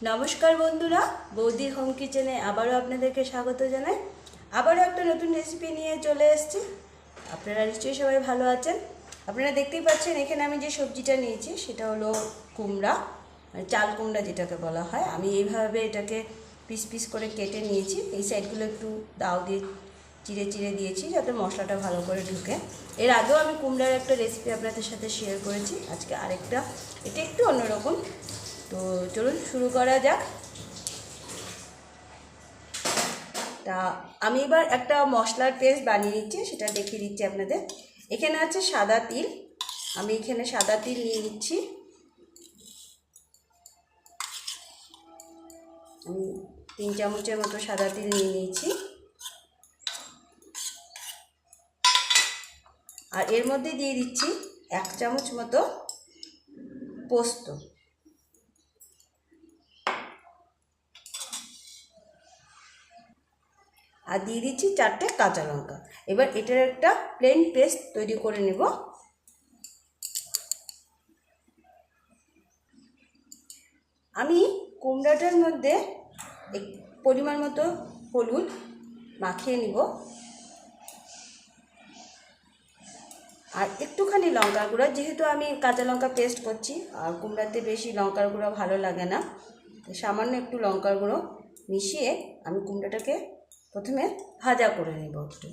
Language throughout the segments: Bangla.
নমস্কার বন্ধুরা, বৌদির হোম কিচেনে আবারও আপনাদেরকে স্বাগত জানাই। আবারও একটা নতুন রেসিপি নিয়ে চলে এসেছি। আপনারা নিশ্চয়ই সবাই ভালো আছেন। আপনারা দেখতেই পাচ্ছেন এখানে আমি যে সবজিটা নিয়েছি সেটা হলো কুমড়া, মানে চাল কুমড়া যেটাকে বলা হয়। আমি এইভাবে এটাকে পিস পিস করে কেটে নিয়েছি। এই সাইডগুলো একটু দাও দিয়ে চিড়ে চিড়ে দিয়েছি যাতে মশলাটা ভালো করে ঢুকে। এর আগেও আমি কুমড়ার একটা রেসিপি আপনাদের সাথে শেয়ার করেছি, আজকে আরেকটা, এটা একটু অন্যরকম। তো চলুন শুরু করা যাক। তা আমি এবার একটা মশলার পেস্ট বানিয়ে নিচ্ছি, সেটা দেখিয়ে দিচ্ছি আপনাদের। এখানে আছে সাদা তিল, আমি এখানে সাদা তিল নিয়ে নিচ্ছি। আমি 3 চামচের মতো সাদা তিল নিয়ে নিয়েছি। আর এর মধ্যে দিয়ে দিচ্ছি 1 চামচ মতো পোস্ত। আর দিয়ে দিচ্ছি 4টে কাঁচা লঙ্কা। এবার এটার একটা প্লেন পেস্ট তৈরি করে নেব। আমি কুমড়াটার মধ্যে পরিমাণ মতো হলুদ মাখিয়ে নিব, আর একটুখানি লঙ্কার গুঁড়া, যেহেতু আমি কাঁচা লঙ্কা পেস্ট করছি আর কুমড়াতে বেশি লঙ্কার গুঁড়ো ভালো লাগে না, সামান্য একটু লঙ্কার গুঁড়ো মিশিয়ে আমি কুমড়াটাকে প্রথমে ভাজা করে নেব একটু।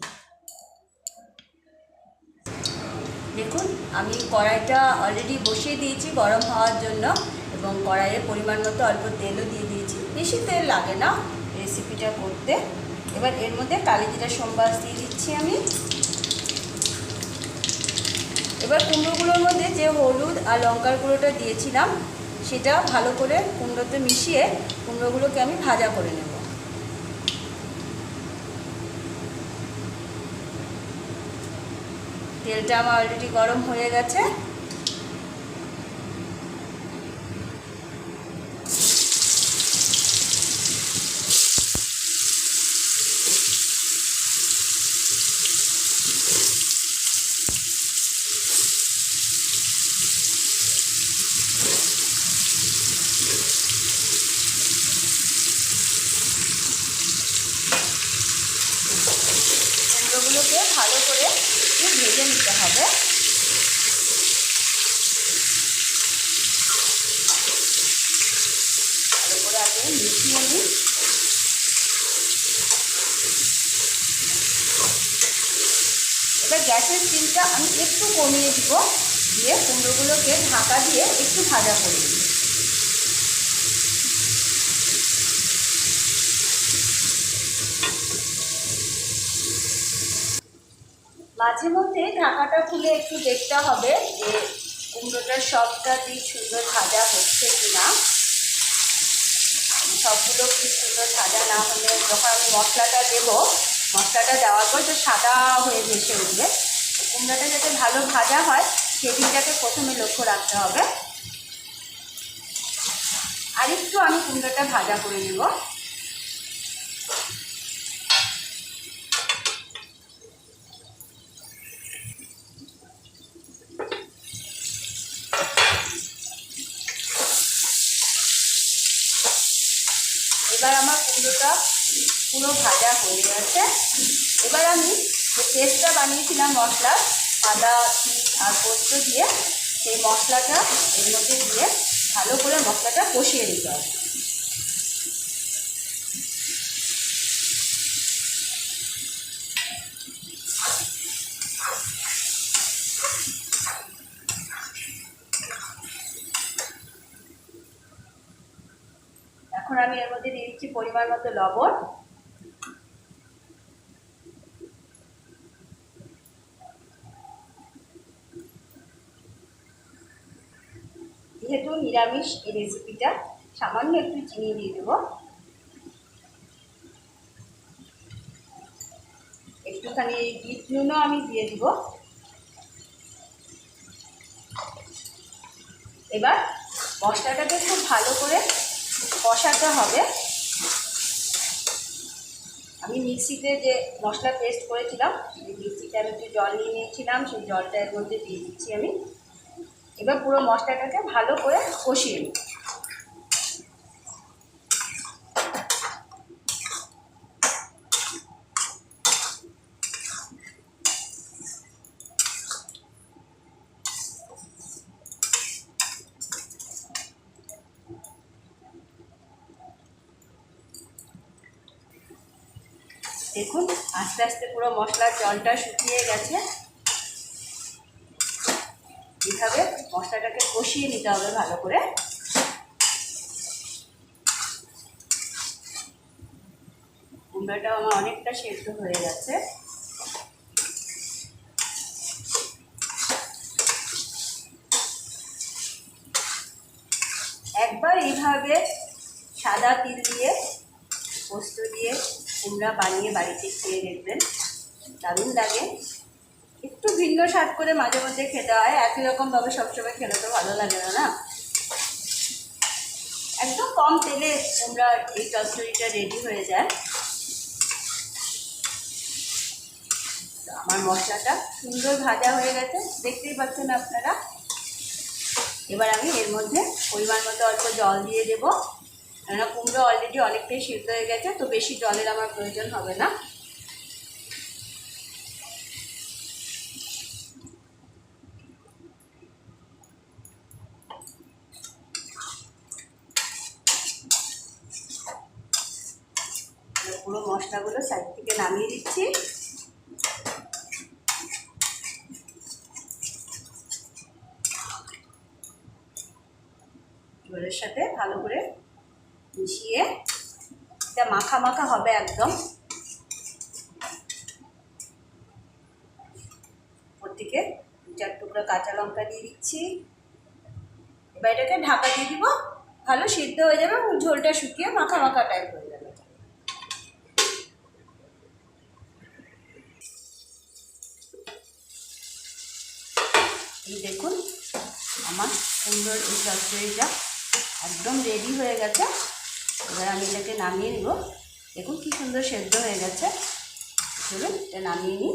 দেখুন আমি কড়াইটা অলরেডি বসিয়ে দিয়েছি গরম হওয়ার জন্য, এবং কড়াইয়ে পরিমাণ মতো অল্প তেলও দিয়ে দিয়েছি। বেশি তেল লাগে না রেসিপিটা করতে। এবার এর মধ্যে কালি জিরা সোমবাস দিয়ে দিচ্ছি আমি। এবার কুমড়োগুলোর মধ্যে যে হলুদ আর লঙ্কার গুঁড়োটা দিয়েছিলাম সেটা ভালো করে কুমড়োতে মিশিয়ে কুমড়োগুলোকে আমি ভাজা করে নেব। তেলটা আমার অলরেডি গরম হয়ে গেছে। কুমড়োগুলোকে ভালো করে একটু ভেজে নিতে হবে। ভালো করে আগে মিশিয়ে নিই। এবার গ্যাসের ফ্লেমটা আমি একটু কমিয়ে দিব, দিয়ে কুমড়োগুলোকে ঢাকা দিয়ে একটু ভাজা করে দিই। মাঝে মধ্যে ঢাকাটা খুলে একটু দেখতে হবে যে কুমড়োটার সবটা দিয়ে সুন্দর ভাজা হচ্ছে কিনা। সবগুলো কি সুন্দর ভাজা না হলে যখন আমি মশলাটা দেবো, মশলাটা দেওয়ার পর তো সাদা হয়ে ভেসে উঠবে। কুমড়োটা যাতে ভালো ভাজা হয় সেদিকটাকে প্রথমে লক্ষ্য রাখতে হবে। আর একটু আমি কুমড়োটা ভাজা করে নেব। এবার আমার কুমড়োটা পুরো ভাজা হয়ে গেছে। এবার আমি যে পেস্টটা বানিয়েছিলাম মশলার, আদা তিল আর পোস্ত দিয়ে, সেই মশলাটা এর মধ্যে দিয়ে ভালো করে মশলাটা কষিয়ে দিতে হবে। এখন আমি এর মধ্যে দিয়ে দিচ্ছি পরিমাণ মতো লবণ। যেহেতু নিরামিষ এই রেসিপিটা, সামান্য একটু চিনি দিয়ে দেবো। একটুখানি বিট নুনও আমি দিয়ে দিব। এবার মশলাটাকে খুব ভালো করে কষাতে হবে। আমি মিক্সিতে যে মশলা পেস্ট করেছিলাম, সেই মিক্সিতে আমি একটু জল নিয়ে নিয়েছিলাম, সেই জলটা এর মধ্যে দিয়ে দিচ্ছি আমি। এবার পুরো মশলাটাকে ভালো করে কষিয়ে নিই। দেখুন আস্তে আস্তে পুরো মশলার জলটা শুকিয়ে গেছে। এইভাবে মশলাটাকে কষিয়ে নিতে হবে ভালো করে। কুমড়াটাও আমার অনেকটা সেদ্ধ হয়ে গেছে। একবার এইভাবে সাদা তিল দিয়ে পোস্ত দিয়ে কুমড়া বানিয়ে বাড়িতে খেয়ে দেখবেন, দারুণ লাগে। একটু ভিন্ন স্বাদ করে মাঝে মধ্যে খেতে হয়, একই রকমভাবে সবসময় খেলে তো ভালো লাগে না, না? একদম কম তেলে কুমড়া এই চচ্চড়িটা রেডি হয়ে যায়। আমার মশলাটা সুন্দর ভাজা হয়ে গেছে, দেখতেই পাচ্ছেন আপনারা। এবার আমি এর মধ্যে পরিমাণ মতো অল্প জল দিয়ে দেবো, কেননা কুমড়ো অলরেডি অনেকটাই সিদ্ধ হয়ে গেছে, তো বেশি জলের আমার প্রয়োজন হবে না। পুরো মশলাগুলো সাইড থেকে নামিয়ে দিচ্ছি। ঝোলের সাথে ভালো করে মিশিয়ে এটা মাখা মাখা হবে একদম। ওর থেকে 2-4 টুকরো কাঁচা লঙ্কা দিয়ে দিচ্ছি। এবার এটাকে ঢাকা দিয়ে দিব, ভালো সিদ্ধ হয়ে যাবে এবং ঝোলটা শুকিয়ে মাখা মাখা টাইপ হয়ে যাবে। দেখুন আমার সুন্দর এই চচ্চড়িটা একদম রেডি হয়ে গেছে। এবার আমি এটাকে নামিয়ে নিব। দেখুন কি সুন্দর সেদ্ধ হয়ে গেছে। চলুন এটা নামিয়ে নিই।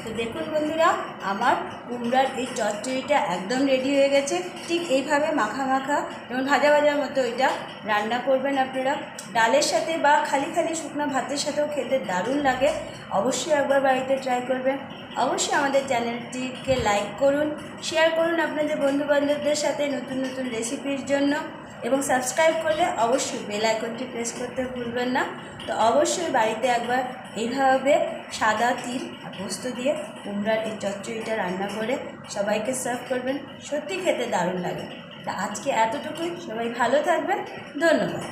তো দেখুন বন্ধুরা, আমার কুমড়ার এই চচ্চড়িটা একদম রেডি হয়ে গেছে। ঠিক এইভাবে মাখা মাখা যেমন ভাজা ভাজার মতো এটা রান্না করবেন আপনারা। ডালের সাথে বা খালি খালি শুকনো ভাতের সাথেও খেতে দারুণ লাগে। অবশ্যই একবার বাড়িতে ট্রাই করবেন। অবশ্যই আমাদের চ্যানেলটিকে লাইক করুন, শেয়ার করুন আপনাদের বন্ধুবান্ধবদের সাথে নতুন নতুন রেসিপির জন্য, এবং সাবস্ক্রাইব করলে অবশ্যই বেল আইকনটি প্রেস করতে ভুলবেন না। তো অবশ্যই বাড়িতে একবার এইভাবে সাদা তিল আর পোস্ত দিয়ে কুমড়ার এই চচ্চড়িটা রান্না করে সবাইকে সার্ভ করবেন, সত্যি খেতে দারুণ লাগে। তা আজকে এতটুকুই, সবাই ভালো থাকবেন, ধন্যবাদ।